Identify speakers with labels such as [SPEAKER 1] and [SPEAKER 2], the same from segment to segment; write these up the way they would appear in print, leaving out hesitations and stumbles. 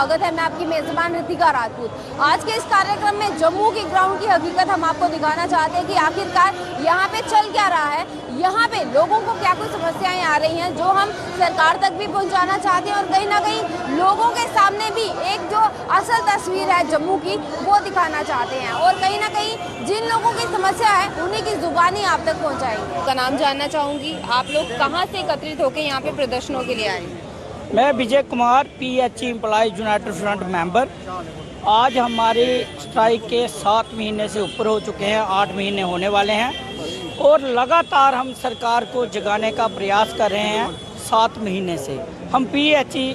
[SPEAKER 1] स्वागत है। मैं आपकी मेजबान ऋतिका राजपूत। आज के इस कार्यक्रम में जम्मू की ग्राउंड की हकीकत हम आपको दिखाना चाहते हैं कि आखिरकार यहाँ पे चल क्या रहा है, यहाँ पे लोगों को क्या कुछ समस्याएं आ रही हैं जो हम सरकार तक भी पहुँचाना चाहते हैं और कहीं ना कहीं लोगों के सामने भी एक जो असल तस्वीर है जम्मू की वो दिखाना चाहते हैं और कहीं ना कहीं जिन लोगों की समस्या है उन्हीं की जुबानी आप तक पहुँचाएंगे। का नाम जानना चाहूँगी, आप लोग कहाँ से एकत्रित होकर यहाँ पे प्रदर्शनों के लिए आए हैं?
[SPEAKER 2] मैं Vijay Kumar PHE employees united front member. आज हमारी स्ट्राइक के 7 महीने से ऊपर हो चुके हैं, 8 महीने होने वाले हैं और लगातार हम सरकार को जगाने का प्रयास कर रहे हैं। 7 महीने से हम PHE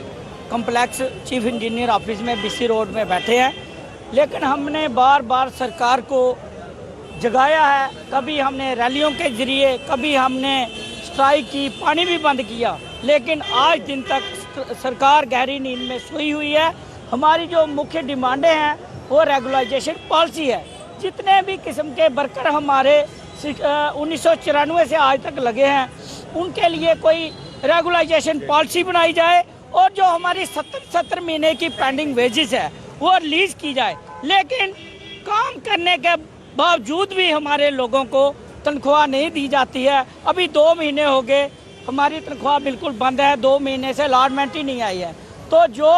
[SPEAKER 2] complex chief engineer office में BC रोड में बैठे हैं, लेकिन हमने बार बार सरकार को जगाया है। कभी हमने रैलियों के जरिए, कभी हमने स्ट्राइक की, पानी भी बंद किया, लेकिन आज दिन तक सरकार गहरी नींद में सोई हुई है। हमारी जो मुख्य डिमांडें हैं वो रेगुलाइजेशन पॉलिसी है। जितने भी किस्म के वर्कर हमारे 1994 से आज तक लगे हैं उनके लिए कोई रेगुलाइजेशन पॉलिसी बनाई जाए और जो हमारी 70 महीने की पेंडिंग वेजेस है वो रिलीज की जाए। लेकिन काम करने के बावजूद भी हमारे लोगों को तनख्वाह नहीं दी जाती है। अभी 2 महीने हो गए हमारी तनख्वाह बिल्कुल बंद है, 2 महीने से अलॉटमेंट ही नहीं आई है। तो जो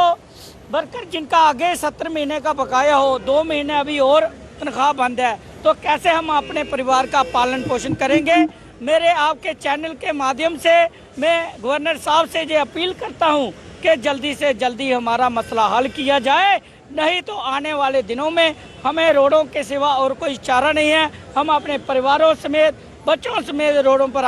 [SPEAKER 2] वर्कर जिनका आगे 70 महीने का बकाया हो, 2 महीने अभी और तनख्वाह बंद है, तो कैसे हम अपने परिवार का पालन पोषण करेंगे? मेरे आपके चैनल के माध्यम से मैं गवर्नर साहब से ये अपील करता हूँ कि जल्दी से जल्दी हमारा मसला हल किया जाए, नहीं तो आने वाले दिनों में हमें रोडों के सिवा और कोई चारा नहीं है। हम अपने परिवारों समेत, बच्चों समेत रोडों पर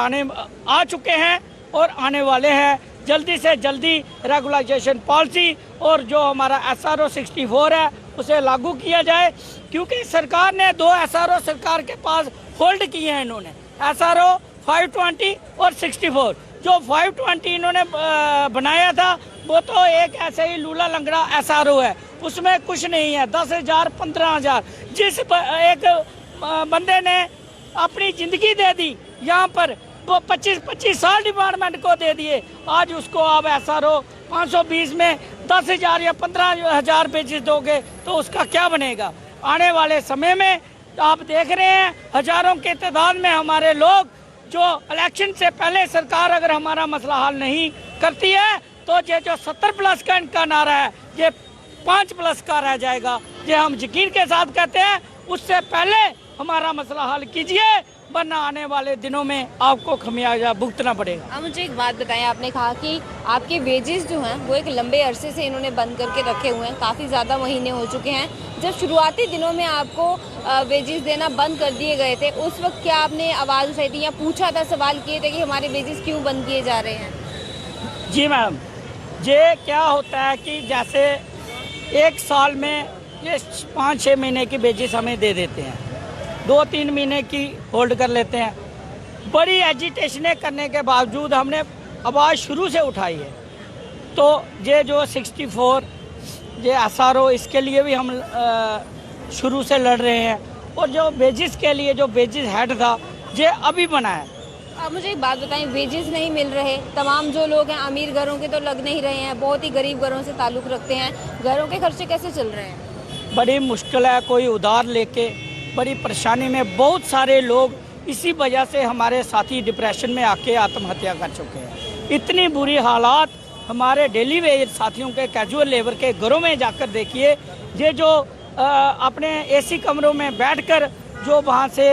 [SPEAKER 2] आ चुके हैं और आने वाले हैं। जल्दी से जल्दी रेगुलाइजेशन पॉलिसी और जो हमारा SRO 64 है उसे लागू किया जाए, क्योंकि सरकार ने 2 SRO सरकार के पास होल्ड किए हैं। इन्होंने SRO 520 और 64। जो 520 इन्होंने बनाया था वो तो एक ऐसे ही लूला लंगड़ा SRO है, उसमें कुछ नहीं है। 10,000 15,000 जिस एक बंदे ने अपनी जिंदगी दे दी यहाँ पर, वो 25 साल डिपार्टमेंट को दे दिए। आज उसको आप SRO 520 में 10,000 या 15,000 बेचेस दोगे तो उसका क्या बनेगा? आने वाले समय में आप देख रहे हैं हजारों के तादाद में हमारे लोग, जो इलेक्शन से पहले सरकार अगर हमारा मसला हल नहीं करती है तो ये जो 70+ का इनका नारा है ये 5+ का रह जाएगा। ये हम यकीन के साथ कहते हैं, उससे पहले हमारा मसला हल कीजिए, वरना आने वाले दिनों में आपको खमियाजा भुगतना पड़ेगा।
[SPEAKER 1] आप मुझे एक बात बताएं, आपने कहा कि आपके वेजेस जो हैं वो एक लंबे अरसे से इन्होंने बंद करके रखे हुए हैं, काफ़ी ज़्यादा महीने हो चुके हैं। जब शुरुआती दिनों में आपको वेजेस देना बंद कर दिए गए थे, उस वक्त क्या आपने आवाज़ उठाई थी या पूछा था, सवाल किए थे कि हमारे वेजेस क्यों बंद किए जा रहे हैं?
[SPEAKER 2] जी मैम, ये क्या होता है कि जैसे एक साल में ये 5-6 महीने की वेजेस हमें दे देते हैं, 2-3 महीने की होल्ड कर लेते हैं। बड़ी एजिटेशनें करने के बावजूद हमने आवाज़ शुरू से उठाई है। तो ये जो 64 ये SRO, इसके लिए भी हम शुरू से लड़ रहे हैं और जो वेजेस के लिए जो वेजेस हेड था ये अभी बना है।
[SPEAKER 1] आप मुझे एक बात बताएं, वेजेस नहीं मिल रहे, तमाम जो लोग हैं अमीर घरों के तो लग नहीं रहे हैं, बहुत ही गरीब घरों से ताल्लुक़ रखते हैं, घरों के खर्चे कैसे चल रहे हैं?
[SPEAKER 2] बड़ी मुश्किल है, कोई उधार लेके बड़ी परेशानी में। बहुत सारे लोग इसी वजह से हमारे साथी डिप्रेशन में आके आत्महत्या कर चुके हैं। इतनी बुरी हालात हमारे डेली वेज साथियों के, कैजुअल लेबर के घरों में जाकर देखिए। ये जो अपने AC कमरों में बैठकर जो वहाँ से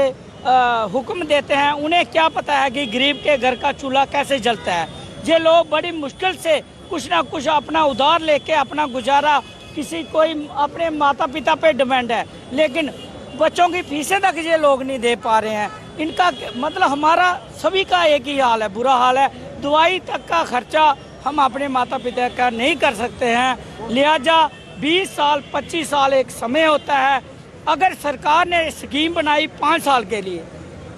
[SPEAKER 2] हुक्म देते हैं, उन्हें क्या पता है कि गरीब के घर का चूल्हा कैसे जलता है। ये लोग बड़ी मुश्किल से कुछ ना कुछ अपना उधार लेके अपना गुजारा, किसी कोई अपने माता पिता पे डिपेंड है, लेकिन बच्चों की फीसें तक ये लोग नहीं दे पा रहे हैं। इनका मतलब हमारा सभी का एक ही हाल है, बुरा हाल है। दवाई तक का खर्चा हम अपने माता पिता का नहीं कर सकते हैं। लिहाजा 20 साल 25 साल एक समय होता है। अगर सरकार ने स्कीम बनाई 5 साल के लिए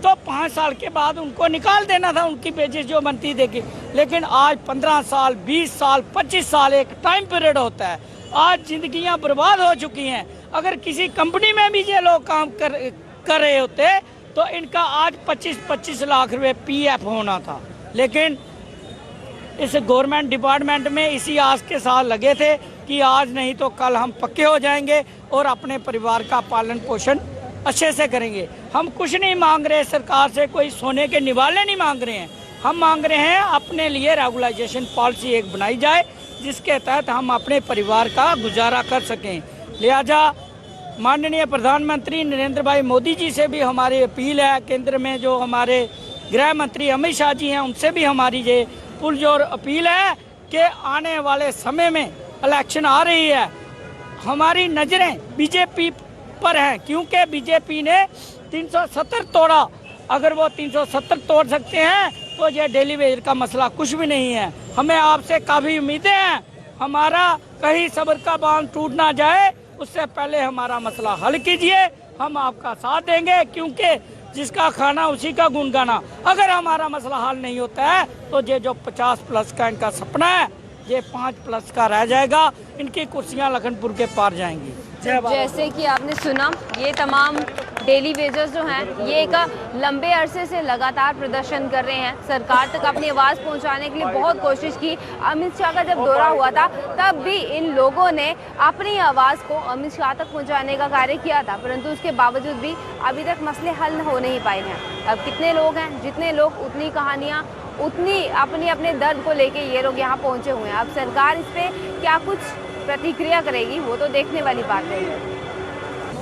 [SPEAKER 2] तो 5 साल के बाद उनको निकाल देना था, उनकी वेजेस जो बनती देगी। लेकिन आज 15 साल 20 साल 25 साल एक टाइम पीरियड होता है। आज जिंदगियां बर्बाद हो चुकी हैं। अगर किसी कंपनी में भी ये लोग काम कर रहे होते तो इनका आज 25-25 लाख रुपए PF होना था। लेकिन इस गवर्नमेंट डिपार्टमेंट में इसी आस के साथ लगे थे कि आज नहीं तो कल हम पक्के हो जाएंगे और अपने परिवार का पालन पोषण अच्छे से करेंगे। हम कुछ नहीं मांग रहे सरकार से, कोई सोने के निवाले नहीं मांग रहे हैं। हम मांग रहे हैं अपने लिए रेगुलाइजेशन पॉलिसी एक बनाई जाए जिसके तहत हम अपने परिवार का गुजारा कर सकें। लिहाजा माननीय प्रधानमंत्री नरेंद्र भाई मोदी जी से भी हमारी अपील है, केंद्र में जो हमारे गृह मंत्री अमित शाह जी हैं उनसे भी हमारी ये पुरजोर अपील है कि आने वाले समय में इलेक्शन आ रही है, हमारी नज़रें बीजेपी पर हैं क्योंकि बीजेपी ने 370 तोड़ा। अगर वो 370 तोड़ सकते हैं तो ये डेली वेज का मसला कुछ भी नहीं है। हमें आपसे काफ़ी उम्मीदें हैं, हमारा कहीं सब्र का बांध टूट ना जाए उससे पहले हमारा मसला हल कीजिए। हम आपका साथ देंगे क्योंकि जिसका खाना उसी का गुण गाना। अगर हमारा मसला हल नहीं होता है तो ये जो 50+ का इनका सपना है ये 5+ का रह जाएगा। इनकी कुर्सियां लखनपुर के पार जाएंगी।
[SPEAKER 1] जैसे कि आपने सुना, ये तमाम डेली वेजर्स जो हैं ये एक लंबे अरसे से लगातार प्रदर्शन कर रहे हैं। सरकार तक अपनी आवाज़ पहुंचाने के लिए बहुत कोशिश की। अमित शाह का जब दौरा हुआ था तब भी इन लोगों ने अपनी आवाज़ को अमित शाह तक पहुंचाने का कार्य किया था, परंतु उसके बावजूद भी अभी तक मसले हल हो नहीं पाए हैं। अब कितने लोग हैं, जितने लोग उतनी कहानियाँ, उतनी अपने दर्द को लेके ये लोग यहाँ पहुँचे हुए हैं। अब सरकार इस पर क्या कुछ प्रतिक्रिया करेगी वो तो देखने वाली बात है।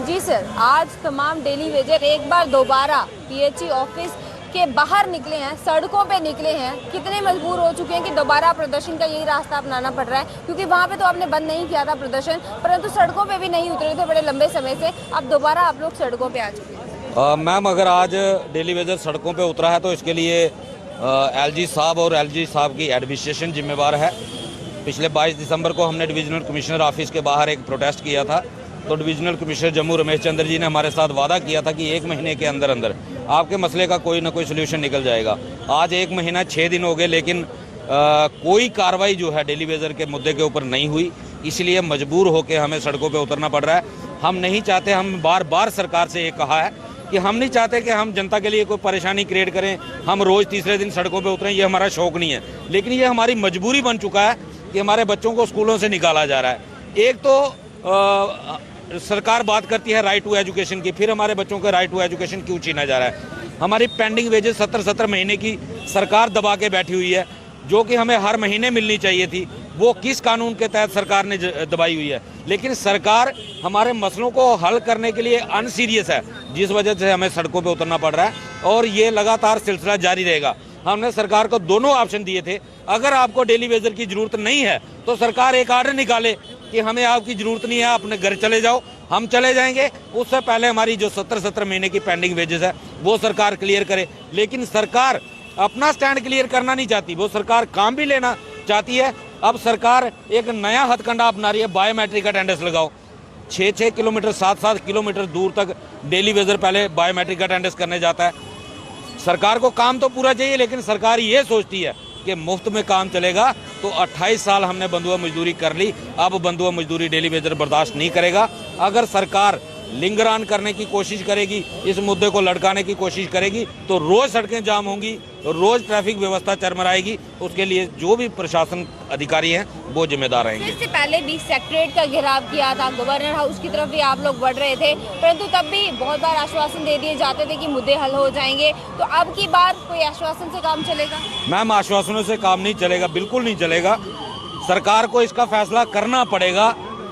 [SPEAKER 1] जी सर, आज तमाम डेली वेजर एक बार दोबारा पीएचई ऑफिस के बाहर निकले हैं, सड़कों पे निकले हैं। कितने मजबूर हो चुके हैं कि दोबारा प्रदर्शन का यही रास्ता अपनाना पड़ रहा है, क्योंकि वहाँ पे तो आपने बंद नहीं किया था प्रदर्शन, परंतु सड़कों पे भी नहीं उतरे थे बड़े लंबे समय से। अब दोबारा आप लोग सड़कों पे आ चुके हैं।
[SPEAKER 3] मैम, अगर आज डेली वेजर सड़कों पे उतरा है तो इसके लिए एलजी साहब और एलजी साहब की एडमिनिस्ट्रेशन जिम्मेवार है। पिछले 22 दिसंबर को हमने डिविजनल कमिश्नर ऑफिस के बाहर एक प्रोटेस्ट किया था, तो डिविजनल कमिश्नर जम्मू रमेश चंद्र जी ने हमारे साथ वादा किया था कि 1 महीने के अंदर अंदर आपके मसले का कोई ना कोई सोल्यूशन निकल जाएगा। आज 1 महीना 6 दिन हो गए, लेकिन कोई कार्रवाई जो है डेली वेजर के मुद्दे के ऊपर नहीं हुई, इसलिए मजबूर होकर हमें सड़कों पर उतरना पड़ रहा है। हम नहीं चाहते, हम बार बार सरकार से ये कहा है कि हम नहीं चाहते कि हम जनता के लिए कोई परेशानी क्रिएट करें, हम रोज़ तीसरे दिन सड़कों पे उतरें, ये हमारा शौक़ नहीं है। लेकिन ये हमारी मजबूरी बन चुका है कि हमारे बच्चों को स्कूलों से निकाला जा रहा है। एक तो सरकार बात करती है राइट टू एजुकेशन की, फिर हमारे बच्चों का राइट टू एजुकेशन क्यों छीना जा रहा है। हमारी पेंडिंग वेजेस 17 महीने की सरकार दबा के बैठी हुई है, जो कि हमें हर महीने मिलनी चाहिए थी, वो किस कानून के तहत सरकार ने दबाई हुई है। लेकिन सरकार हमारे मसलों को हल करने के लिए अनसीरियस है, जिस वजह से हमें सड़कों पे उतरना पड़ रहा है और ये लगातार सिलसिला जारी रहेगा। हमने सरकार को दोनों ऑप्शन दिए थे, अगर आपको डेली वेजर की जरूरत नहीं है तो सरकार एक आर्डर निकाले कि हमें आपकी जरूरत नहीं है, अपने घर चले जाओ, हम चले जाएंगे। उससे पहले हमारी जो 17 महीने की पेंडिंग वेजेस है वो सरकार क्लियर करे। लेकिन सरकार अपना स्टैंड क्लियर करना नहीं चाहती, वो सरकार काम भी लेना चाहती है। अब सरकार एक नया हथकंडा अपना रही है, बायोमेट्रिक अटेंडेंस लगाओ। 6 किलोमीटर 7 किलोमीटर दूर तक डेली वेजर पहले बायोमेट्रिक अटेंडेंस करने जाता है। सरकार को काम तो पूरा चाहिए, लेकिन सरकार ये सोचती है कि मुफ्त में काम चलेगा। तो 28 साल हमने बंधुआ मजदूरी कर ली, अब बंधुआ मजदूरी डेली वेजर बर्दाश्त नहीं करेगा। अगर सरकार लिंगरान करने की कोशिश करेगी, इस मुद्दे को लटकाने की कोशिश करेगी, तो रोज सड़कें जाम होंगी, रोज ट्रैफिक व्यवस्था चरमराएगी। उसके लिए जो भी प्रशासन अधिकारी हैं वो जिम्मेदार रहेंगे।
[SPEAKER 1] इससे पहले भी सेक्रेटरीट का घेराव किया था, गवर्नर हाउस की तरफ भी आप लोग बढ़ रहे थे, परंतु तब भी बहुत बार आश्वासन दे दिए जाते थे कि मुद्दे हल हो जाएंगे। तो अब की बार कोई आश्वासन से काम चलेगा?
[SPEAKER 3] मैम, आश्वासनों से काम नहीं चलेगा, बिल्कुल नहीं चलेगा। सरकार को इसका फैसला करना पड़ेगा।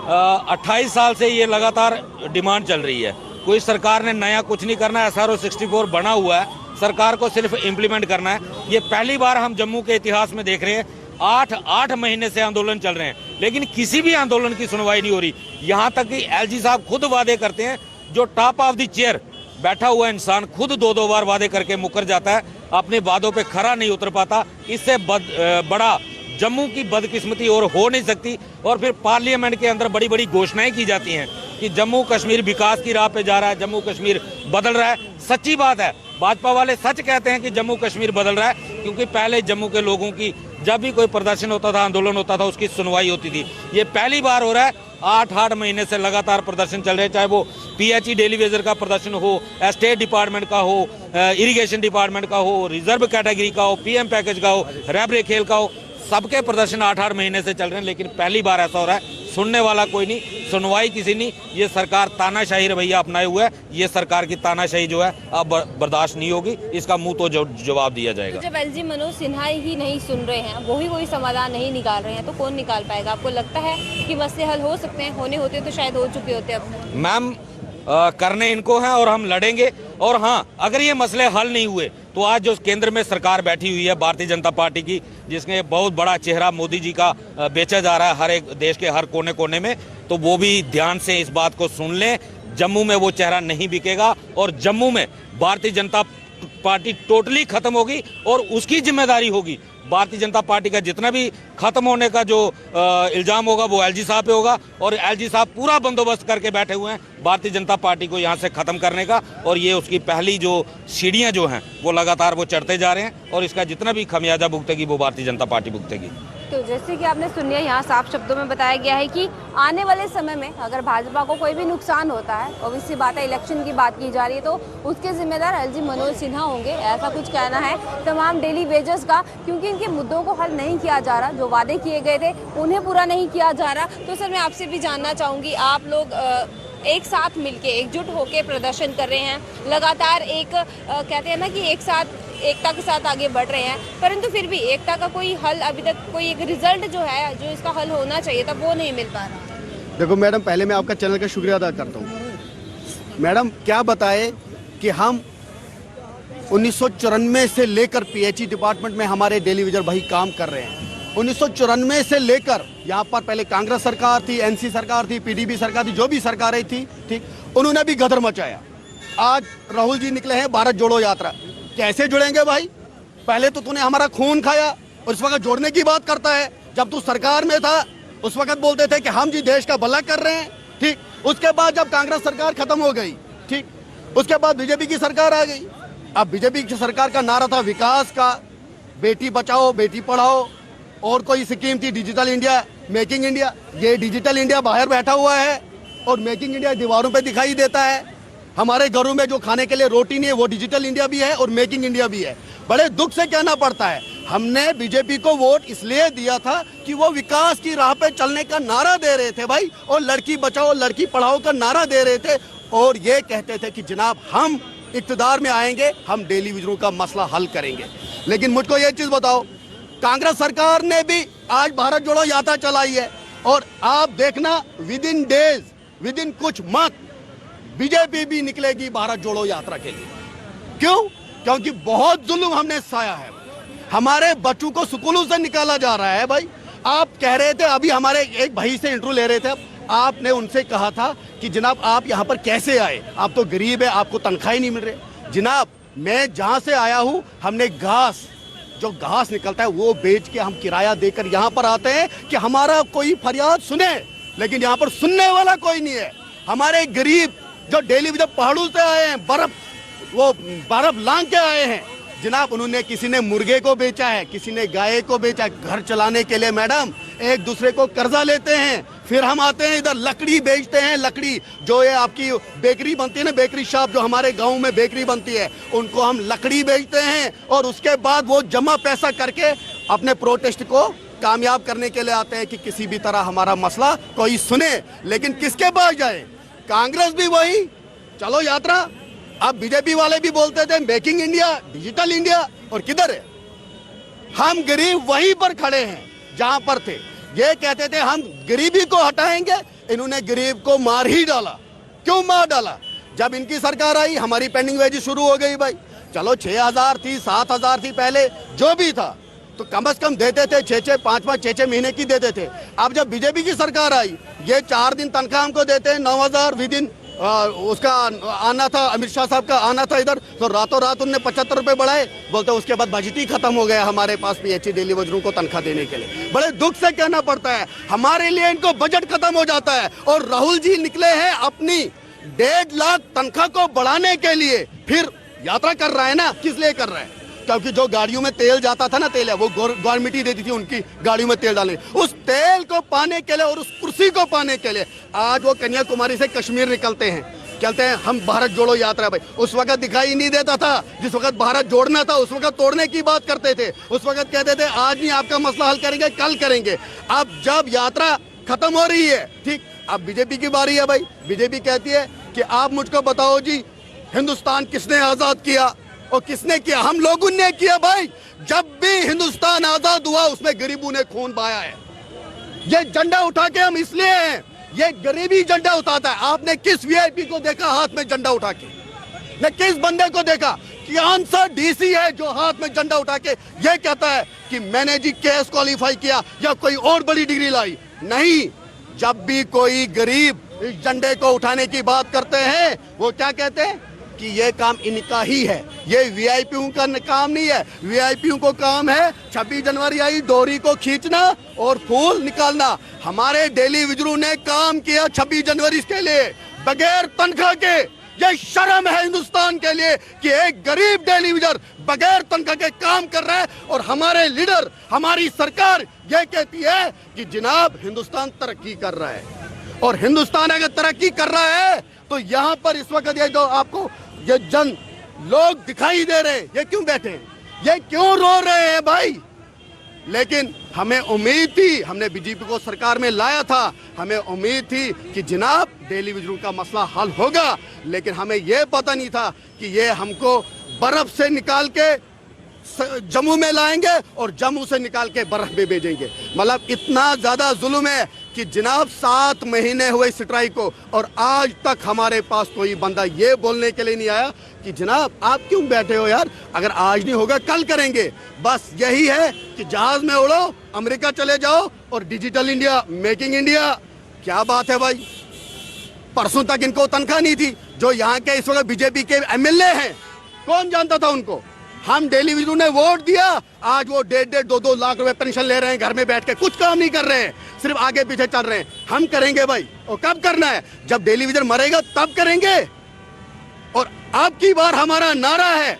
[SPEAKER 3] 28 साल से ये लगातार डिमांड चल रही है, कोई सरकार ने नया कुछ नहीं करना है। SRO 64 बना हुआ है, सरकार को सिर्फ इम्प्लीमेंट करना है। ये पहली बार हम जम्मू के इतिहास में देख रहे हैं, 8 महीने से आंदोलन चल रहे हैं, लेकिन किसी भी आंदोलन की सुनवाई नहीं हो रही। यहाँ तक कि LG साहब खुद वादे करते हैं, जो टॉप ऑफ द चेयर बैठा हुआ इंसान खुद 2 बार वादे करके मुकर जाता है, अपने वादों पे खरा नहीं उतर पाता। इससे बड़ा जम्मू की बदकिस्मती और हो नहीं सकती। और फिर पार्लियामेंट के अंदर बड़ी बड़ी घोषणाएं की जाती हैं कि जम्मू कश्मीर विकास की राह पे जा रहा है, जम्मू कश्मीर बदल रहा है। सच्ची बात है, भाजपा वाले सच कहते हैं कि जम्मू कश्मीर बदल रहा है, क्योंकि पहले जम्मू के लोगों की जब भी कोई प्रदर्शन होता था, आंदोलन होता था, उसकी सुनवाई होती थी। ये पहली बार हो रहा है, 8 महीने से लगातार प्रदर्शन चल रहे हैं, चाहे वो PHE डेली वेजर का प्रदर्शन हो, स्टेट डिपार्टमेंट का हो, इरिगेशन डिपार्टमेंट का हो, रिजर्व कैटेगरी का हो, PM पैकेज का हो, रैबरे खेल का हो, सबके प्रदर्शन 8 महीने से चल रहे हैं। लेकिन पहली बार ऐसा हो रहा है सुनने वाला कोई नहीं, सुनवाई किसी नहीं। ये सरकार तानाशाही रवैया अपनाए हुए है। ये सरकार की तानाशाही जो है अब बर्दाश्त नहीं होगी, इसका मुंह तो जवाब दिया जाएगा।
[SPEAKER 1] तो जब एलजी मनोज सिन्हा ही नहीं सुन रहे हैं, वो ही कोई समाधान नहीं निकाल रहे हैं, तो कौन निकाल पाएगा? आपको लगता है कि मसले हल हो सकते हैं? होने होते तो शायद हो चुके होते अब।
[SPEAKER 3] मैम करने इनको हैं और हम लड़ेंगे। और हाँ, अगर ये मसले हल नहीं हुए तो आज जो केंद्र में सरकार बैठी हुई है भारतीय जनता पार्टी की, जिसमें बहुत बड़ा चेहरा मोदी जी का बेचा जा रहा है हर एक देश के हर कोने कोने में, तो वो भी ध्यान से इस बात को सुन लें। जम्मू में वो चेहरा नहीं बिकेगा और जम्मू में भारतीय जनता पार्टी टोटली खत्म होगी और उसकी जिम्मेदारी होगी। भारतीय जनता पार्टी का जितना भी खत्म होने का जो इल्जाम होगा वो एलजी साहब पे होगा और एलजी साहब पूरा बंदोबस्त करके बैठे हुए हैं भारतीय जनता पार्टी को यहाँ से खत्म करने का। और ये उसकी पहली जो सीढ़ियाँ जो हैं वो लगातार वो चढ़ते जा रहे हैं और इसका जितना भी खमियाजा भुगतेगी वो भारतीय जनता पार्टी भुगतेगी।
[SPEAKER 1] तो जैसे कि आपने सुन लिया, यहाँ साफ शब्दों में बताया गया है कि आने वाले समय में अगर भाजपा को कोई भी नुकसान होता है, ऑब्वियसली बात है, इलेक्शन की बात की जा रही है, तो उसके जिम्मेदार एलजी मनोज सिन्हा होंगे, ऐसा कुछ कहना है तमाम डेली वेजर्स का। क्योंकि इनके मुद्दों को हल नहीं किया जा रहा, जो वादे किए गए थे उन्हें पूरा नहीं किया जा रहा। तो सर मैं आपसे भी जानना चाहूँगी, आप लोग एक साथ मिलके एकजुट होके प्रदर्शन कर रहे हैं, लगातार एक कहते हैं ना कि एक साथ एकता के साथ आगे बढ़ रहे हैं, परंतु फिर भी एकता का कोई हल अभी तक, कोई एक रिजल्ट जो है जो इसका हल होना चाहिए था वो नहीं मिल पा रहा।
[SPEAKER 4] देखो मैडम, पहले मैं आपका चैनल का शुक्रिया अदा करता हूँ। मैडम क्या बताए कि हम 1994 से लेकर पीएचई डिपार्टमेंट में हमारे डेली विजर भाई काम कर रहे हैं। 1994 से लेकर यहाँ पर पहले कांग्रेस सरकार थी, एनसी सरकार थी, पीडीपी सरकार थी, जो भी सरकारें थी, ठीक, उन्होंने भी गदर मचाया। आज राहुल जी निकले हैं भारत जोड़ो यात्रा। कैसे जुड़ेंगे भाई? पहले तो तूने हमारा खून खाया और इस वक्त जोड़ने की बात करता है। जब तू सरकार में था उस वक्त बोलते थे कि हम जी देश का भला कर रहे हैं, ठीक। उसके बाद जब कांग्रेस सरकार खत्म हो गई, ठीक, उसके बाद बीजेपी की सरकार आ गई। अब बीजेपी की सरकार का नारा था विकास का, बेटी बचाओ बेटी पढ़ाओ, और कोई स्कीम थी डिजिटल इंडिया, मेकिंग इंडिया। ये डिजिटल इंडिया बाहर बैठा हुआ है और मेकिंग इंडिया दीवारों पे दिखाई देता है। हमारे घरों में जो खाने के लिए रोटी नहीं है वो डिजिटल इंडिया भी है और मेकिंग इंडिया भी है। बड़े दुख से कहना पड़ता है, हमने बीजेपी को वोट इसलिए दिया था कि वो विकास की राह पे चलने का नारा दे रहे थे भाई, और लड़की बचाओ लड़की पढ़ाओ का नारा दे रहे थे, और ये कहते थे कि जनाब हम इक्तदार में आएंगे, हम डेली विजरों का मसला हल करेंगे। लेकिन मुझको ये चीज बताओ, कांग्रेस सरकार ने भी आज भारत जोड़ो यात्रा चलाई है और आप देखना with in days, with in कुछ मंथ बीजेपी भी निकलेगी भारत जोड़ो यात्रा के लिए। क्यों? क्योंकि बहुत जुल्म हमने सहाया है। हमारे बच्चों को स्कूलों से निकाला जा रहा है भाई। आप कह रहे थे, अभी हमारे एक भाई से इंटरव्यू ले रहे थे, आपने उनसे कहा था कि जनाब आप यहाँ पर कैसे आए, आप तो गरीब है, आपको तनख्वाह ही नहीं मिल रही। जनाब मैं जहाँ से आया हूँ, हमने घास, जो घास निकलता है वो बेच के हम किराया देकर यहाँ पर आते हैं कि हमारा कोई फरियाद सुने, लेकिन यहाँ पर सुनने वाला कोई नहीं है। हमारे गरीब जो डेली जब पहाड़ों से आए हैं, बर्फ लांग के आए हैं जनाब, उन्होंने किसी ने मुर्गे को बेचा है, किसी ने गाय को बेचा है घर चलाने के लिए। मैडम एक दूसरे को कर्जा लेते हैं, फिर हम आते हैं इधर लकड़ी बेचते हैं। लकड़ी जो ये आपकी बेकरी बनती है ना, बेकरी शॉप जो हमारे गांव में बेकरी बनती है, उनको हम लकड़ी बेचते हैं और उसके बाद वो जमा पैसा करके अपने प्रोटेस्ट को कामयाब करने के लिए आते हैं कि किसी भी तरह हमारा मसला कोई सुने। लेकिन किसके पास जाए? कांग्रेस भी वही चलो यात्रा। अब बीजेपी वाले भी बोलते थे मेकिंग इंडिया, डिजिटल इंडिया, और किधर है? हम गरीब वहीं पर खड़े हैं जहां पर थे। ये कहते थे हम गरीबी को हटाएंगे, इन्होंने गरीब को मार ही डाला। क्यों मार डाला? जब इनकी सरकार आई हमारी पेंडिंग वेज शुरू हो गई भाई। चलो 6,000 थी, 7,000 थी पहले, जो भी था, तो कम से कम देते थे 6-6, 5-5, 6-6 महीने की देते थे। अब जब बीजेपी की सरकार आई, ये 4 दिन तनख्वाह हमको देते हैं 9,000 विद इन उसका आना था, अमित शाह साहब का आना था इधर, तो रातों रात उनने 75 रुपए बढ़ाए, बोलते उसके बाद बजट ही खत्म हो गया हमारे पास पीएचई डेली वजरों को तनख्वाह देने के लिए। बड़े दुख से कहना पड़ता है, हमारे लिए इनको बजट खत्म हो जाता है और राहुल जी निकले हैं अपनी 1.5 लाख तनख्वाह को बढ़ाने के लिए। फिर यात्रा कर रहा है ना, किस लिए कर रहा है? क्योंकि जो गाड़ियों में तेल जाता था ना, तेल है वो गवर्नमेंट ही देती थी उनकी गाड़ियों में तेल डालने, उस तेल को पाने के लिए और उस कुर्सी को पाने के लिए आज वो कन्याकुमारी से कश्मीर निकलते हैं, कहते हैं हम भारत जोड़ो यात्रा। भाई उस वक्त दिखाई नहीं देता था, जिस वक्त भारत जोड़ना था उस वक्त तोड़ने की बात करते थे। उस वक्त कहते थे आज नहीं आपका मसला हल करेंगे, कल करेंगे। अब जब यात्रा खत्म हो रही है। ठीक, अब बीजेपी की बारी है भाई। बीजेपी कहती है कि आप मुझको बताओ जी, हिंदुस्तान किसने आजाद किया और किसने किया? हम लोगों ने किया भाई। जब भी हिंदुस्तान आजाद हुआ उसमें गरीबों ने खून बहाया है। ये झंडा उठा के हम इसलिए हैं, ये गरीबी झंडा उठाता है। आपने किस वीआईपी को देखा हाथ में झंडा उठा के? ने किस बंदे को देखा? कौन सा डीसी है जो हाथ में झंडा उठा के ये कहता है कि मैंने जी केस क्वालिफाई किया या कोई और बड़ी डिग्री लाई? नहीं। जब भी कोई गरीब इस झंडे को उठाने की बात करते हैं वो क्या कहते हैं कि ये काम इनका ही है, ये वीआईपीओ का काम नहीं है। वीआईपीओ को काम है 26 जनवरी आई डोरी को खींचना और फूल निकालना। हमारे डेली विजरू ने काम किया 26 जनवरी के लिए बगैर तनख्वाह के। ये शर्म है हिंदुस्तान के लिए कि एक गरीब डेली विजर बगैर तनख्वाह के काम कर रहा है और हमारे लीडर, हमारी सरकार ये कहती है कि जनाब हिंदुस्तान तरक्की कर रहा है। और हिंदुस्तान अगर तरक्की कर रहा है तो यहाँ पर इस वक्त ये जो आपको ये जन लोग दिखाई दे रहे हैं, ये क्यों बैठे हैं? ये क्यों रो रहे हैं भाई? लेकिन हमें उम्मीद थी, हमने बीजेपी को सरकार में लाया था, हमें उम्मीद थी कि जनाब डेली विजरू का मसला हल होगा। लेकिन हमें यह पता नहीं था कि ये हमको बर्फ से निकाल के जम्मू में लाएंगे और जम्मू से निकाल के बर्फ में भेजेंगे। मतलब इतना ज्यादा जुल्म है कि जनाब 7 महीने हुए स्ट्राइक को और आज तक हमारे पास कोई बंदा ये बोलने के लिए नहीं आया कि जनाब आप क्यों बैठे हो यार, अगर आज नहीं होगा कल करेंगे। बस यही है कि जहाज में उड़ो, अमेरिका चले जाओ और डिजिटल इंडिया, मेकिंग इंडिया। क्या बात है भाई, परसों तक इनको तनख्वाह नहीं थी। जो यहाँ के इस वक्त बीजेपी के एमएलए हैं, कौन जानता था उनको? हम डेली विजरू ने वोट दिया, आज वो 1.5 2 लाख रुपए पेंशन ले रहे हैं, घर में बैठ के कुछ काम नहीं कर रहे हैं, सिर्फ आगे पीछे चल रहे हैं। हम करेंगे भाई, और कब करना है? जब डेली विजर मरेगा तब करेंगे। और अब की बार हमारा नारा है,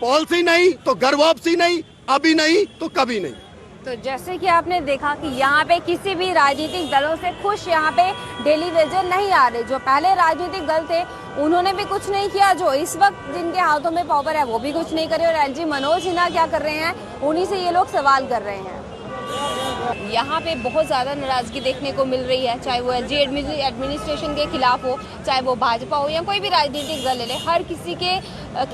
[SPEAKER 4] पॉलिसी नहीं तो घर वापसी नहीं, अभी नहीं तो कभी नहीं।
[SPEAKER 1] तो जैसे कि आपने देखा कि यहाँ पे किसी भी राजनीतिक दलों से खुश यहाँ पे डेली वेजर नहीं आ रहे। जो पहले राजनीतिक दल थे उन्होंने भी कुछ नहीं किया, जो इस वक्त जिनके हाथों में पावर है वो भी कुछ नहीं करे। और एलजी मनोज सिन्हा क्या कर रहे हैं, उन्हीं से ये लोग सवाल कर रहे हैं। यहाँ पे बहुत ज़्यादा नाराजगी देखने को मिल रही है, चाहे वो एलजी एडमिनिस्ट्रेशन के खिलाफ हो, चाहे वो भाजपा हो या कोई भी राजनीतिक दल ले, हर किसी के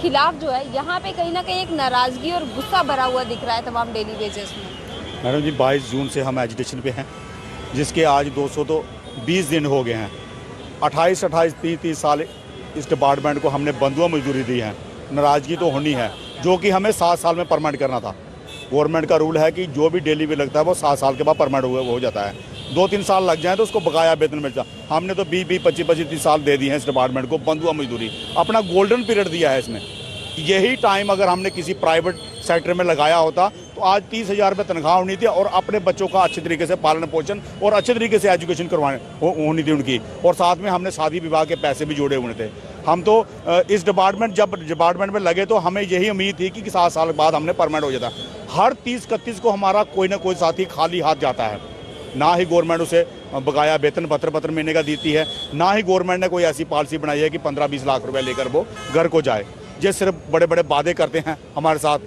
[SPEAKER 1] खिलाफ जो है यहाँ पे कहीं ना कहीं एक नाराजगी और गुस्सा भरा हुआ दिख रहा है तमाम डेली वेजर्स में।
[SPEAKER 5] मैडम जी 22 जून से हम एजुटेशन पे हैं, जिसके आज 220 दिन हो गए हैं। 28 30 साल इस डिपार्टमेंट को हमने बंधुआ मजदूरी दी है। नाराज़गी तो होनी है, जो कि हमें 7 साल में परमानेंट करना था। गवर्नमेंट का रूल है कि जो भी डेली पे लगता है वो 7 साल के बाद परमानेंट हो जाता है। 2-3 साल लग जाए तो उसको बकाया वेतन मिलता। हमने तो 20 25 साल दे दिए हैं इस डिपार्टमेंट को बंधुआ मजदूरी, अपना गोल्डन पीरियड दिया है इसमें। यही टाइम अगर हमने किसी प्राइवेट सेक्टर में लगाया होता तो आज 30,000 रुपये तनख्वाह होनी थी और अपने बच्चों का अच्छे तरीके से पालन पोषण और अच्छे तरीके से एजुकेशन होनी थी उनकी। और साथ में हमने शादी विवाह के पैसे भी जोड़े हुए थे। हम तो इस डिपार्टमेंट में लगे तो हमें यही उम्मीद थी कि 7 साल बाद हमने परमानेंट हो जाता। हर 30-31 को हमारा कोई ना कोई साथी खाली हाथ जाता है। ना ही गवर्नमेंट उसे बकाया वेतन पत्र महीने का देती है, ना ही गवर्नमेंट ने कोई ऐसी पॉलिसी बनाई है कि 15-20 लाख रुपए लेकर वो घर को जाए। ये सिर्फ बड़े बड़े वादे करते हैं हमारे साथ,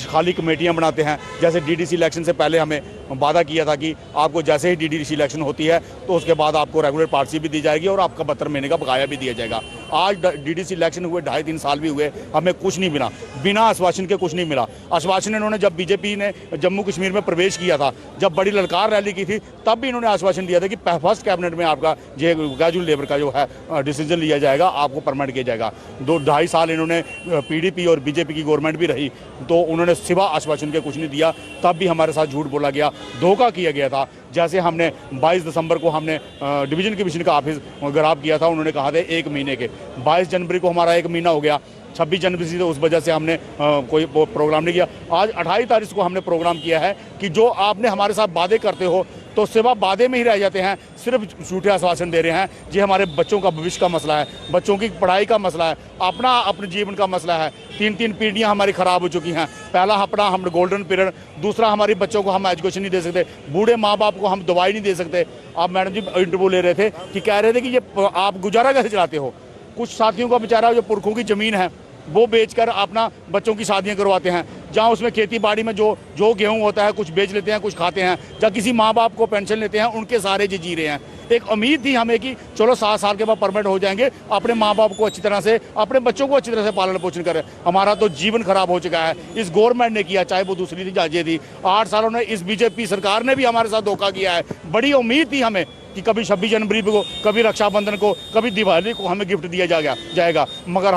[SPEAKER 5] खाली कमेटियां बनाते हैं। जैसे डीडीसी इलेक्शन से पहले हमें वादा किया था कि आपको जैसे ही डीडीसी इलेक्शन होती है तो उसके बाद आपको रेगुलर पॉलिसी भी दी जाएगी और आपका 72 महीने का बकाया भी दिया जाएगा। आज डीडीसी इलेक्शन हुए 2.5-3 साल भी हुए, हमें कुछ नहीं मिला, बिना आश्वासन के कुछ नहीं मिला। आश्वासन इन्होंने जब बीजेपी ने जम्मू कश्मीर में प्रवेश किया था, जब बड़ी ललकार रैली की थी, तब भी इन्होंने आश्वासन दिया था कि फर्स्ट कैबिनेट में आपका जो ग्रेजुअल लेबर का जो है डिसीजन लिया जाएगा, आपको परमानेंट किया जाएगा। 2-2.5 साल इन्होंने पीडीपी और बीजेपी की गवर्नमेंट भी रही तो उन्होंने सिवा आश्वासन के कुछ नहीं दिया। तब भी हमारे साथ झूठ बोला गया, धोखा किया गया था। जैसे हमने 22 दिसंबर को हमने डिवीजन कमीशन का ऑफिस ग्राफ किया था, उन्होंने कहा था 1 महीने के। 22 जनवरी को हमारा 1 महीना हो गया। 26 जनवरी से उस वजह से हमने कोई प्रोग्राम नहीं किया। आज 28 तारीख को हमने प्रोग्राम किया है कि जो आपने हमारे साथ वादे करते हो तो सिवा वादे में ही रह जाते हैं, सिर्फ झूठे आश्वासन दे रहे हैं। ये हमारे बच्चों का भविष्य का मसला है, बच्चों की पढ़ाई का मसला है, अपने जीवन का मसला है। 3 पीढ़ियां हमारी ख़राब हो चुकी हैं। पहला अपना हम गोल्डन पीरियड, दूसरा हमारी बच्चों को हम एजुकेशन नहीं दे सकते, बूढ़े माँ बाप को हम दवाई नहीं दे सकते। आप मैडम जी इंटरव्यू ले रहे थे कि कह रहे थे कि ये आप गुजारा कैसे चलाते हो। कुछ साथियों का बेचारा जो पुरखों की ज़मीन है वो बेचकर अपना बच्चों की शादियां करवाते हैं। जहाँ उसमें खेती बाड़ी में जो गेहूं होता है कुछ बेच लेते हैं, कुछ खाते हैं। जहाँ किसी माँ बाप को पेंशन लेते हैं, उनके सहारे जी रहे हैं। एक उम्मीद थी हमें कि चलो 7 साल के बाद परमानेंट हो जाएंगे, अपने माँ बाप को अच्छी तरह से, अपने बच्चों को अच्छी तरह से पालन पोषण करें। हमारा तो जीवन खराब हो चुका है। इस गवर्नमेंट ने किया, चाहे वो दूसरी थी चाहे थी। 8 सालों ने इस बीजेपी सरकार ने भी हमारे साथ धोखा किया है। बड़ी उम्मीद थी हमें कि कभी 26 जनवरी को, कभी रक्षाबंधन को, कभी दिवाली को हमें गिफ्ट दिया जाएगा, मगर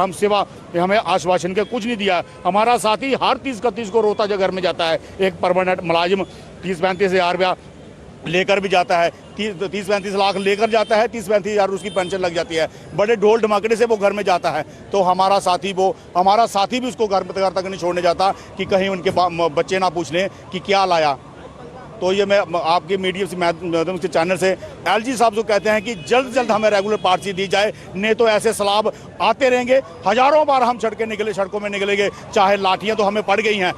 [SPEAKER 5] हमें आश्वासन के कुछ नहीं दिया। हमारा साथी हर 30-31 को रोहता घर में जाता है। एक परमानेंट मुलाजिम 30-35 हज़ार रुपया लेकर भी जाता है, 30-35 लाख लेकर जाता है, 30-35 हज़ार उसकी पेंशन लग जाती है। बड़े ढोल ढमाकड़े से वो घर में जाता है। तो हमारा साथी भी उसको घर तक नहीं छोड़ने जाता कि कहीं उनके बच्चे ना पूछ लें कि क्या लाया। तो ये मैं आपके मीडिया से माध्यम से चैनल से एलजी साहब को कहते हैं कि जल्द से जल्द हमें रेगुलर पार्टी दी जाए, नहीं तो ऐसे सलाब आते रहेंगे। हजारों बार हम सड़कों में निकलेंगे, चाहे लाठियां तो हमें पड़ गई हैं,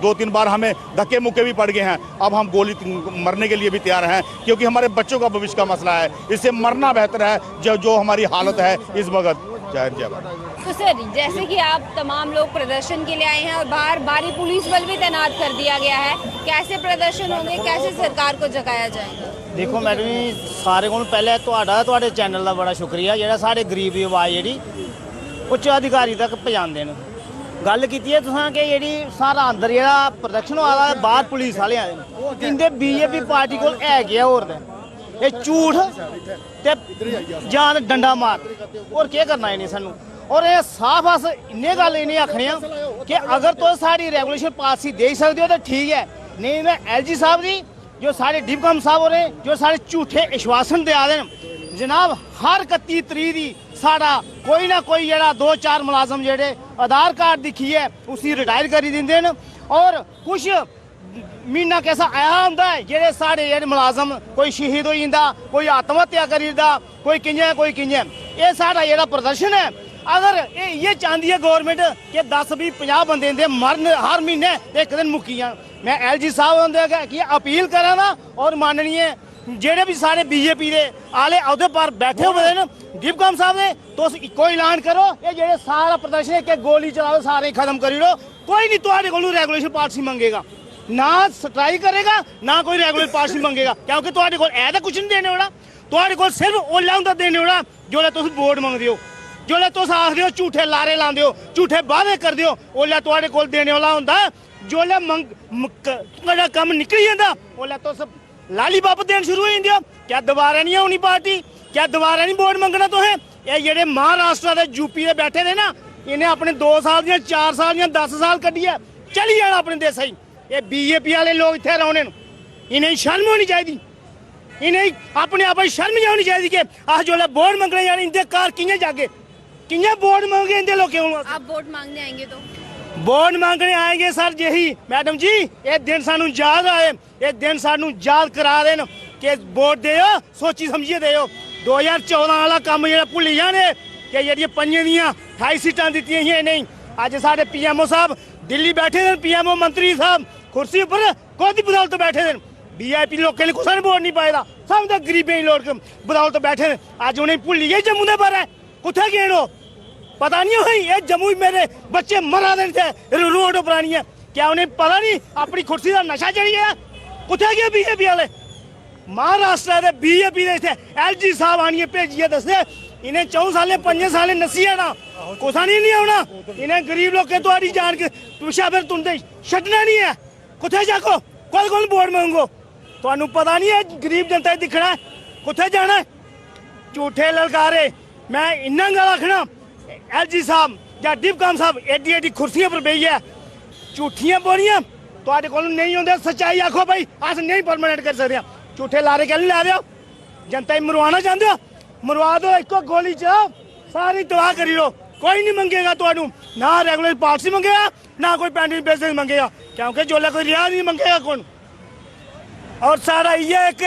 [SPEAKER 5] 2-3 बार हमें धक्के मुक्के भी पड़ गए हैं। अब हम गोली मरने के लिए भी तैयार हैं, क्योंकि हमारे बच्चों का भविष्य का मसला है। इससे मरना बेहतर है जो हमारी हालत है इस वक्त। जय भारत।
[SPEAKER 1] तो सर, जैसे कि आप तमाम लोग प्रदर्शन के लिए आए हैं और बाहर भारी पुलिस बल भी तैनात कर दिया गया है, कैसे प्रदर्शन होंगे, कैसे सरकार को जगाया जाएगा?
[SPEAKER 6] देखो मैडम जी, सारे को पहले ਤੁਹਾਡੇ चैनल का बड़ा शुक्रिया ਜਿਹੜਾ ਸਾਡੇ गरीब ਦੀ आवाज़ ਜਿਹੜੀ ਉੱਚ ਅਧਿਕਾਰੀ तक पहुँचाते हैं। गल की है तुसां कि ਜਿਹੜੀ सारा अंदर ਜਿਹੜਾ ਪ੍ਰੋਡਕਸ਼ਨ वाला बाहर पुलिस वाले आए इंदे बीजेपी पार्टी को है क्या होर ये झूठ ते जान डंडा मार और क्या करना इन्हें सानू। और ये साफ अस इन्ने गल इन्हें आखने कि अगर तुम साड़ी रेगुलेशन पालिसी दे सकते हो तो ठीक है, नहीं मैं एलजी साहब दी जो सारे डिपकम साहब हो रहे जो सारे झूठे आश्वासन दे देन जनाब। हर 31 तरीक दी साड़ा कोई ना कोई जरा 2-4 मुलाजम जेडे आधार कार्ड दिखिए उसी रिटायर करी दिंदे न। और कुछ महीना कैसा आया होंदा है जेडे साढ़े जेडे मुलाजम कोई शहीद हो जाता, कोई आत्महत्या करी दा, कोई किंजा। ये साड़ा जेड़ा प्रदर्शन है, अगर ये चाहती है गवर्नमेंट कि 10-20-50 बंदे दे मरन हर महीने एक दिन मुक्की जान, मैं एलजी साहब होंदे कि अपील करा ना और माननीय जेडे भी सारे बीजेपी दे आले अहदे पर बैठे हुए न डिपकम साहब ने, तो कोई ऐलान करो ये जेडे सारा प्रदर्शन के गोली चलाओ सारे खत्म करी लो। कोई नहीं तुहाडे कोलों रेगुलेशन पालिसी मंगेगा, ना स्ट्राइक करेगा ना कोई रेगुलर पालिसी मंगेगा, क्योंकि तुहाडे कोल ऐ कुछ नहीं देने वाला। तुहाडे कोल सिर्फ ओला हुंदा देने वाला जोल्ले तुस वोट मंगदे हो, जोल्ले तुस आखदे हो झूठे लारे लांदे हो, झूठे वादे करदे हो। ओला तुहाडे कोल देने वाला हुंदा जोल्ले तुहाडा कम निकली जांदा ओला तुस लालीपॉप देन शुरू हो जांदे हो। क्या दोबारा नहीं होनी पार्टी, क्या दोबारा नहीं वोट मंगना तुसें? ये जेडे महाराष्ट्र दे यूपी दे बैठे दे ना, इन्हें अपने 2 साल दियां 4 साल दियां 10 साल कड्ढिए चली जाना अपने देश ही। ये बीजेपी वाले लोग इतने रौने इन्हें शर्म होनी चाहिए, इन्हें अपने आप शर्म होनी चाहिए कि अस जो वोट मंगने जाने इनके घर कि'यां जागे, कि'यां वोट मंगे इनके लोगों को।
[SPEAKER 1] आप वोट मांगने आएंगे तो?
[SPEAKER 6] वोट मांगने आएंगे सर यही मैडम जी, ये दिन सानू याद आए, ये दिन सानू याद करा देन कि वोट देओ सोची समझिए देओ। 2014 वाला काम जो भुल्ली जाने कि जी 5 दियां 28 सीटां दित्तियां ही नहीं। अज साढ़े पीएमओ साहब दिल्ली बैठे हैं, पीएमओ मंत्री साहब कुर्सी पर कोई बदौलत बैठे हैं। वीआईपी लोगों ने कुछ वोट नहीं पाया, सब तो गरीबें लोग बदौलत बैठे हैं। अज उन्हें भुल्ली गए जम्मू के बारे, कुत्थे गए हो पता नहीं है। ये जम्मू मेरे बच्चे मरा दे थे रोड पर है, क्या उन्हें पता नहीं अपनी कुर्सी का नशा चढ़ी गया? कुत्थे गए बीजेपी वाले? महाराष्ट्र के बीजेपी के एलजी साहब आनिए भेजिए दसदे इन्हें 4 साल 5 साल नसी आना कुछ नहीं आना। इन्हें गरीब लोग थोड़ी जान के पिछा फिर तुंदे छड्डना नहीं है। कुत्थे जाको कोई वोट मंगो, तुहानू पता नहीं है गरीब जनता दिखना है कुत्थे जाना है। झूठे ललकारे मैं इन्ना गल आखना एलजी साहब या डिपकम साहब एडी एडी कुर्सियों पर बेहिए झूठियां बोलियां तुहाडे कोल नहीं होंदे। सच्चाई आखो भाई अस नहीं परमानेंट कर सकते। झूठे लारे कैसे ला रहे हो? जनता मरवाना चाहते हो, मरवा दो, एको गोली चलाओ, सारी तबाह करी लो। कोई नहीं मंगेगा तुहानू, ना रेगुलर पालिसी मंगेगा ना कोई पेंडिंग बिजनेस मंगेगा, क्योंकि जोल्ले कोई रियाज नहीं मंगेगा कौन। और सारा ये एक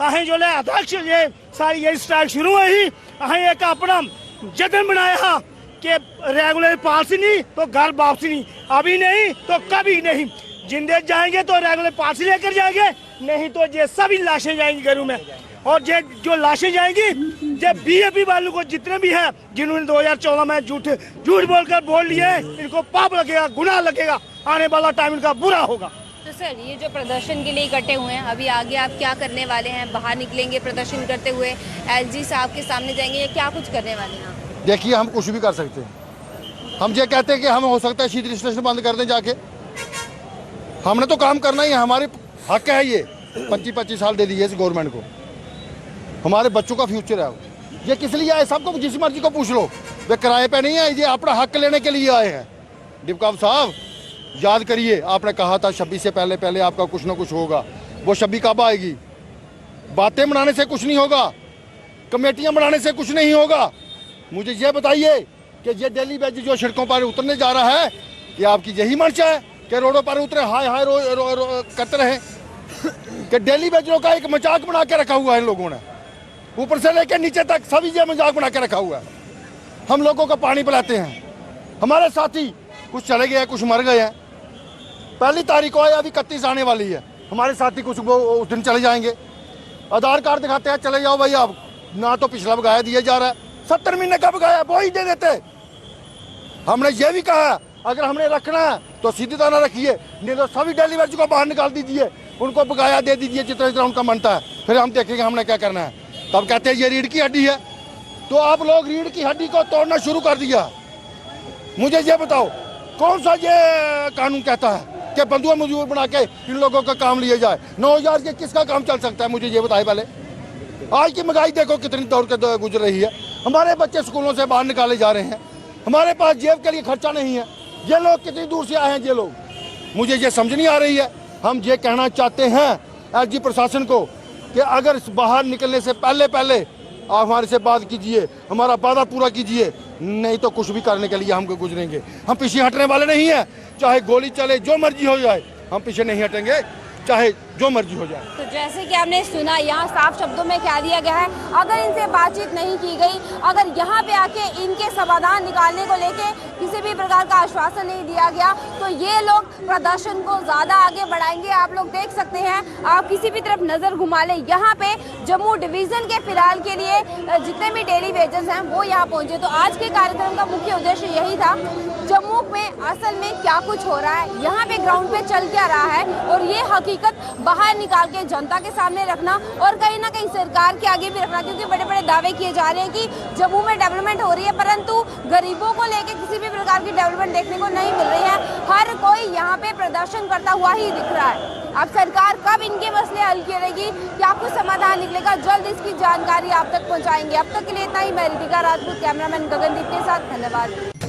[SPEAKER 6] असें जोल्ले अध्यक्ष ये सारी ये स्टाइल शुरू हुई असें एक अपना जतन बनाया कि रेगुलर पालिसी नहीं तो घर वापसी नहीं, अभी नहीं तो कभी नहीं। जिंदे जाएंगे तो रेगुलर पालिसी लेकर जाएंगे, नहीं तो ये सभी लाशें जाएंगी घरों में।
[SPEAKER 7] और ये जो लाशें जाएंगी, ये बीजेपी वालों को जितने भी हैं जिन्होंने 2014 में झूठ बोलकर बोल लिए, इनको पाप लगेगा, गुनाह लगेगा, आने वाला टाइम इनका बुरा होगा।
[SPEAKER 1] तो सर, ये जो प्रदर्शन के लिए इकट्ठे हुए हैं, अभी आगे आप क्या करने वाले हैं? बाहर निकलेंगे प्रदर्शन करते हुए, एलजी साहब के सामने जाएंगे, या क्या कुछ करने वाले हैं आप?
[SPEAKER 8] देखिए, हम कुछ भी कर सकते हैं। हम ये कहते हैं कि हम हो सकता है शीतल स्टेशन बंद कर दें जाके। हमने तो काम करना ही है, हमारे हक है। ये 25-25 साल दे दिए इस गवर्नमेंट को, हमारे बच्चों का फ्यूचर है। ये किस लिए आए? सबको जिस मर्जी को पूछ लो, वे किराए पे नहीं आए, ये अपना हक लेने के लिए आए हैं। डिपकाम साहब, याद करिए, आपने कहा था 26 से पहले पहले आपका कुछ ना कुछ होगा। वो 26 कब आएगी? बातें बनाने से कुछ नहीं होगा, कमेटियां बनाने से कुछ नहीं होगा। मुझे ये बताइए कि ये डेली बेज जो सड़कों पर उतरने जा रहा है, कि आपकी यही मंशा है कि रोडों पर उतरे हाय हाय करते रहे? कि डेली बेजरों का एक मजाक बना के रखा हुआ है इन लोगों ने, ऊपर से लेकर नीचे तक सभी ये मजाक बना के रखा हुआ है। हम लोगों को पानी पिलाते हैं, हमारे साथी कुछ चले गए हैं, कुछ मर गए हैं। 1 तारीख को है, अभी 31 आने वाली है। हमारे साथी कुछ वो उस दिन चले जाएंगे, आधार कार्ड दिखाते हैं, चले जाओ भाई। आप ना तो पिछला बकाया दिया जा रहा है, 70 महीने का बकाया वो ही दे देते। हमने ये भी कहा, अगर हमने रखना है तो सीधी तरह रखिए, नहीं तो सभी डेली वेज को बाहर निकाल दीजिए, उनको बकाया दे दीजिए जितना जितना उनका मनता है, फिर हम देखेंगे हमने क्या करना है। तब कहते हैं ये रीढ़ की हड्डी है, तो आप लोग रीढ़ की हड्डी को तोड़ना शुरू कर दिया। मुझे ये बताओ, कौन सा ये कानून कहता है कि बंधुआ मजदूर बना के इन लोगों का काम लिया जाए? 9000 के किसका काम चल सकता है? मुझे ये बताए पहले। आज की महंगाई देखो कितनी दौड़ के गुजर रही है, हमारे बच्चे स्कूलों से बाहर निकाले जा रहे हैं, हमारे पास जेब के लिए खर्चा नहीं है। ये लोग कितनी दूर से आए हैं ये लोग, मुझे ये समझ नहीं आ रही है। हम ये कहना चाहते हैं एलजी प्रशासन को कि अगर बाहर निकलने से पहले पहले आप हमारे से बात कीजिए, हमारा वादा पूरा कीजिए, नहीं तो कुछ भी करने के लिए हम गुजरेंगे। हम पीछे हटने वाले नहीं हैं, चाहे गोली चले, जो मर्जी हो जाए, हम पीछे नहीं हटेंगे, चाहे जो मर्जी हो जाए।
[SPEAKER 1] तो जैसे कि आपने सुना, यहाँ साफ शब्दों में कह दिया गया है, अगर इनसे बातचीत नहीं की गई, अगर यहाँ पे आके इनके समाधान निकालने को लेके किसी भी प्रकार का आश्वासन नहीं दिया गया, तो ये लोग प्रदर्शन को ज्यादा आगे बढ़ाएंगे। आप लोग देख सकते हैं, आप किसी भी तरफ नजर घुमा ले, यहाँ पे जम्मू डिवीजन के फिलहाल के लिए जितने भी डेली वेजेस हैं वो यहाँ पहुंचे। तो आज के कार्यक्रम का मुख्य उद्देश्य यही था, जम्मू में असल में क्या कुछ हो रहा है, यहाँ पे ग्राउंड पे चल क्या रहा है, और ये हकीकत बाहर निकाल के जनता के सामने रखना, और कहीं ना कहीं सरकार के आगे भी रखना। क्योंकि बड़े बड़े दावे किए जा रहे हैं कि जम्मू में डेवलपमेंट हो रही है, परंतु गरीबों को लेके किसी भी प्रकार की डेवलपमेंट देखने को नहीं मिल रही है। हर कोई यहाँ पे प्रदर्शन करता हुआ ही दिख रहा है। अब सरकार कब इनके मसले हल करेगी, क्या कुछ समाधान निकलेगा, जल्द इसकी जानकारी आप तक पहुँचाएंगे। अब तक के लिए इतना ही। मैं रितिका राजपूत, कैमरामैन गगनदीप के साथ, धन्यवाद।